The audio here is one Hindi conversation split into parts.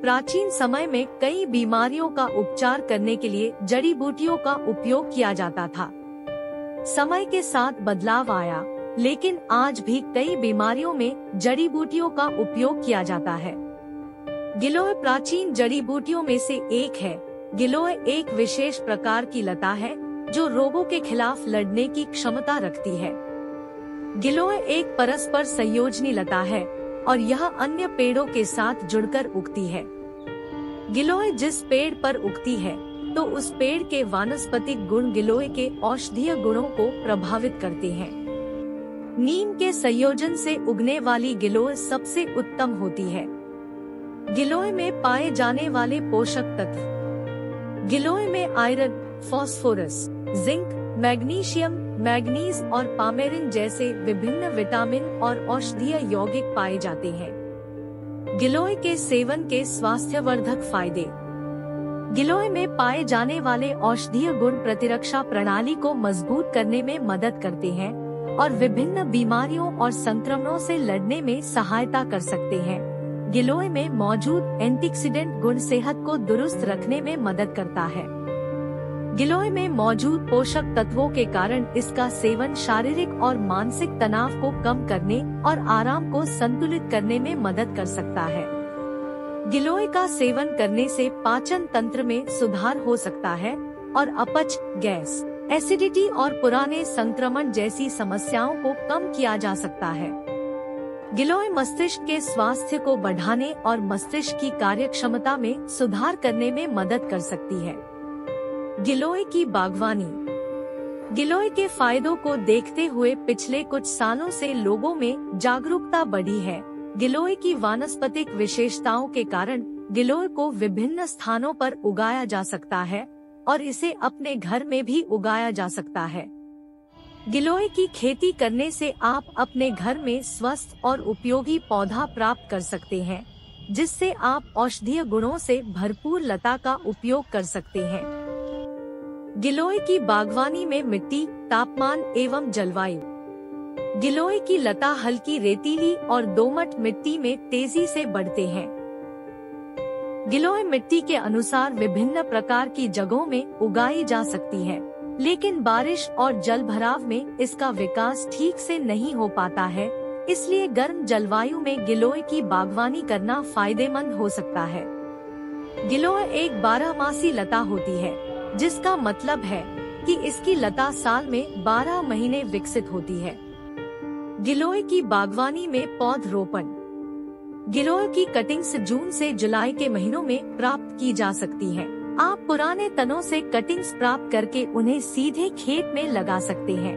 प्राचीन समय में कई बीमारियों का उपचार करने के लिए जड़ी बूटियों का उपयोग किया जाता था। समय के साथ बदलाव आया, लेकिन आज भी कई बीमारियों में जड़ी बूटियों का उपयोग किया जाता है। गिलोय प्राचीन जड़ी बूटियों में से एक है। गिलोय एक विशेष प्रकार की लता है जो रोगों के खिलाफ लड़ने की क्षमता रखती है। गिलोय एक परस्पर संयोजनी लता है और यह अन्य पेड़ों के साथ जुड़कर उगती है। गिलोय जिस पेड़ पर उगती है तो उस पेड़ के वानस्पतिक गुण गिलोय के औषधीय गुणों को प्रभावित करते हैं। नीम के संयोजन से उगने वाली गिलोय सबसे उत्तम होती है। गिलोय में पाए जाने वाले पोषक तत्व। गिलोय में iron, phosphorus, zinc, magnesium, manganese और पामेरिन जैसे विभिन्न विटामिन और औषधीय यौगिक पाए जाते हैं। गिलोय के सेवन के स्वास्थ्यवर्धक फायदे। गिलोय में पाए जाने वाले औषधीय गुण प्रतिरक्षा प्रणाली को मजबूत करने में मदद करते हैं और विभिन्न बीमारियों और संक्रमणों से लड़ने में सहायता कर सकते हैं। गिलोय में मौजूद एंटीऑक्सीडेंट गुण सेहत को दुरुस्त रखने में मदद करता है। गिलोय में मौजूद पोषक तत्वों के कारण इसका सेवन शारीरिक और मानसिक तनाव को कम करने और आराम को संतुलित करने में मदद कर सकता है। गिलोय का सेवन करने से पाचन तंत्र में सुधार हो सकता है और अपच, गैस, एसिडिटी और पुराने संक्रमण जैसी समस्याओं को कम किया जा सकता है। गिलोय मस्तिष्क के स्वास्थ्य को बढ़ाने और मस्तिष्क की कार्यक्षमता में सुधार करने में मदद कर सकती है। गिलोय की बागवानी। गिलोय के फायदों को देखते हुए पिछले कुछ सालों से लोगों में जागरूकता बढ़ी है। गिलोय की वानस्पतिक विशेषताओं के कारण गिलोय को विभिन्न स्थानों पर उगाया जा सकता है और इसे अपने घर में भी उगाया जा सकता है। गिलोय की खेती करने से आप अपने घर में स्वस्थ और उपयोगी पौधा प्राप्त कर सकते हैं, जिससे आप औषधीय गुणों से भरपूर लता का उपयोग कर सकते हैं। गिलोय की बागवानी में मिट्टी, तापमान एवं जलवायु। गिलोय की लता हल्की रेतीली और दोमट मिट्टी में तेजी से बढ़ते हैं। गिलोय मिट्टी के अनुसार विभिन्न प्रकार की जगहों में उगाई जा सकती है, लेकिन बारिश और जलभराव में इसका विकास ठीक से नहीं हो पाता है, इसलिए गर्म जलवायु में गिलोय की बागवानी करना फायदेमंद हो सकता है। गिलोय एक बारहमासी लता होती है, जिसका मतलब है कि इसकी लता साल में 12 महीने विकसित होती है। गिलोय की बागवानी में पौधरोपण। गिलोय की कटिंग्स जून से जुलाई के महीनों में प्राप्त की जा सकती हैं। आप पुराने तनों से कटिंग्स प्राप्त करके उन्हें सीधे खेत में लगा सकते हैं।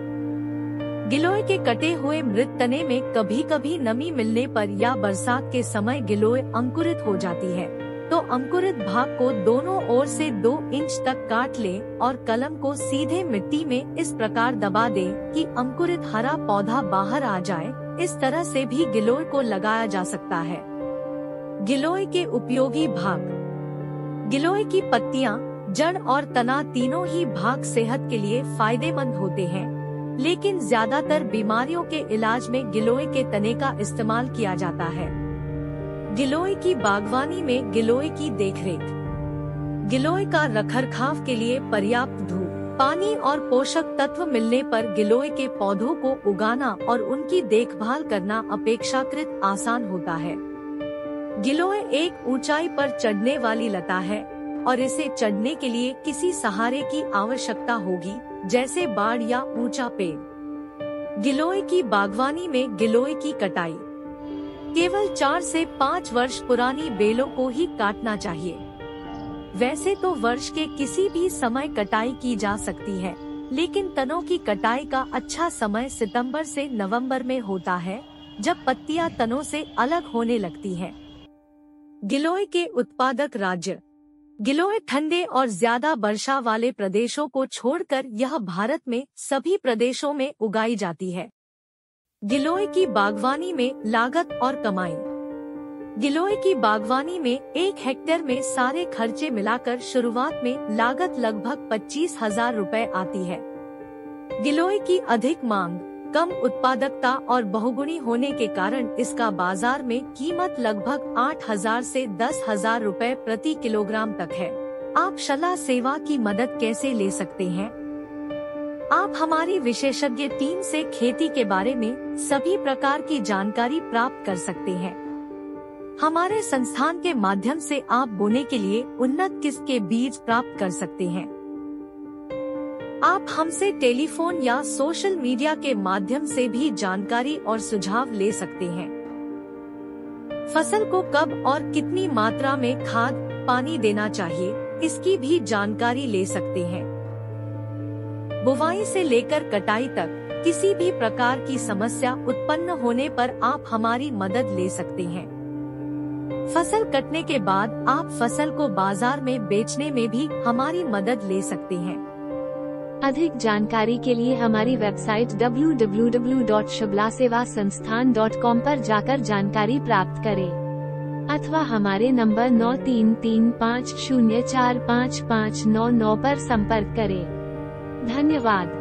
गिलोय के कटे हुए मृत तने में कभी कभी नमी मिलने पर या बरसात के समय गिलोय अंकुरित हो जाती है, तो अंकुरित भाग को दोनों ओर से 2 इंच तक काट लें और कलम को सीधे मिट्टी में इस प्रकार दबा दें कि अंकुरित हरा पौधा बाहर आ जाए। इस तरह से भी गिलोय को लगाया जा सकता है। गिलोय के उपयोगी भाग। गिलोय की पत्तियां, जड़ और तना तीनों ही भाग सेहत के लिए फायदेमंद होते हैं, लेकिन ज्यादातर बीमारियों के इलाज में गिलोय के तने का इस्तेमाल किया जाता है। गिलोय की बागवानी में गिलोय की देखरेख। गिलोय का रखरखाव के लिए पर्याप्त धूप, पानी और पोषक तत्व मिलने पर गिलोय के पौधों को उगाना और उनकी देखभाल करना अपेक्षाकृत आसान होता है। गिलोय एक ऊंचाई पर चढ़ने वाली लता है और इसे चढ़ने के लिए किसी सहारे की आवश्यकता होगी, जैसे बाड़ या ऊंचा पेड़। गिलोय की बागवानी में गिलोय की कटाई। केवल 4 से 5 वर्ष पुरानी बेलों को ही काटना चाहिए। वैसे तो वर्ष के किसी भी समय कटाई की जा सकती है, लेकिन तनों की कटाई का अच्छा समय सितंबर से नवंबर में होता है, जब पत्तियां तनों से अलग होने लगती हैं। गिलोय के उत्पादक राज्य। गिलोय ठंडे और ज्यादा वर्षा वाले प्रदेशों को छोड़कर यह भारत में सभी प्रदेशों में उगाई जाती है। गिलोय की बागवानी में लागत और कमाई। गिलोय की बागवानी में 1 हेक्टेयर में सारे खर्चे मिलाकर शुरुआत में लागत लगभग 25,000 रुपए आती है। गिलोय की अधिक मांग। कम उत्पादकता और बहुगुणी होने के कारण इसका बाजार में कीमत लगभग 8,000 से 10,000 रुपए प्रति किलोग्राम तक है। आप शला सेवा की मदद कैसे ले सकते हैं? आप हमारी विशेषज्ञ टीम से खेती के बारे में सभी प्रकार की जानकारी प्राप्त कर सकते हैं। हमारे संस्थान के माध्यम से आप बोने के लिए उन्नत किस्म के बीज प्राप्त कर सकते हैं। आप हमसे टेलीफोन या सोशल मीडिया के माध्यम से भी जानकारी और सुझाव ले सकते हैं। फसल को कब और कितनी मात्रा में खाद पानी देना चाहिए, इसकी भी जानकारी ले सकते हैं। बुवाई से लेकर कटाई तक किसी भी प्रकार की समस्या उत्पन्न होने पर आप हमारी मदद ले सकते हैं। फसल कटने के बाद आप फसल को बाजार में बेचने में भी हमारी मदद ले सकते हैं। अधिक जानकारी के लिए हमारी वेबसाइट www.shablasevasansthan.com पर जाकर जानकारी प्राप्त करें अथवा हमारे नंबर 9335045599 पर संपर्क करें। धन्यवाद।